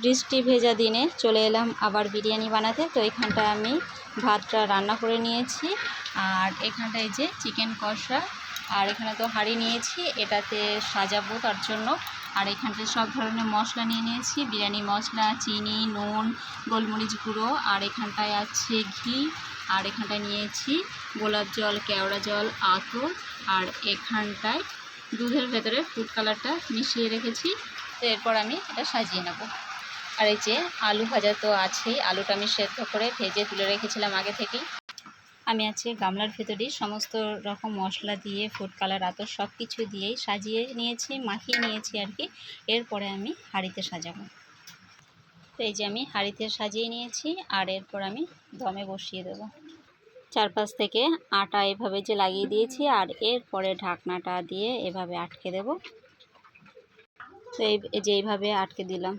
বৃষ্টি ভেজা দিনে চলে এলাম আবার বিরিয়ানি বানাতে। তো এখানটায় আমি ভাতটা রান্না করে নিয়েছি, আর এখানটায় যে চিকেন কষা, আর এখানে তো হাঁড়ি নিয়েছি, এটাতে সাজাবো তার জন্য। আর এখানটায় সব ধরনের মশলা নিয়ে নিয়েছি, বিরিয়ানি মশলা, চিনি, নুন, গোলমরিচ গুঁড়ো, আর এখানটায় আছে ঘি, আর এখানটায় নিয়েছি গোলাপ জল, কেওড়া জল, আতর, আর এখানটায় দুধের ভেতরে ফুড কালারটা মিশিয়ে রেখেছি। তো এরপর আমি এটা সাজিয়ে নেব। আর এই যে আলু ভাজা তো আছেই, আলুটা আমি সেদ্ধ করে ভেজে তুলে রেখেছিলাম আগে থেকেই। আমি আজকে গামলার ভেতরেই সমস্ত রকম মশলা দিয়ে ফুড কালার, আতর সব কিছু দিয়েই সাজিয়ে নিয়েছি, মাখিয়ে নিয়েছি আর কি। এরপরে আমি হাঁড়িতে সাজাবো। তো এই যে আমি হাঁড়িতে সাজিয়ে নিয়েছি, আর এরপর আমি দমে বসিয়ে দেবো। চারপাশ থেকে আটা এভাবে যে লাগিয়ে দিয়েছি, আর এরপরে ঢাকনাটা দিয়ে এভাবে আটকে দেব। তো এই যে এইভাবে আটকে দিলাম।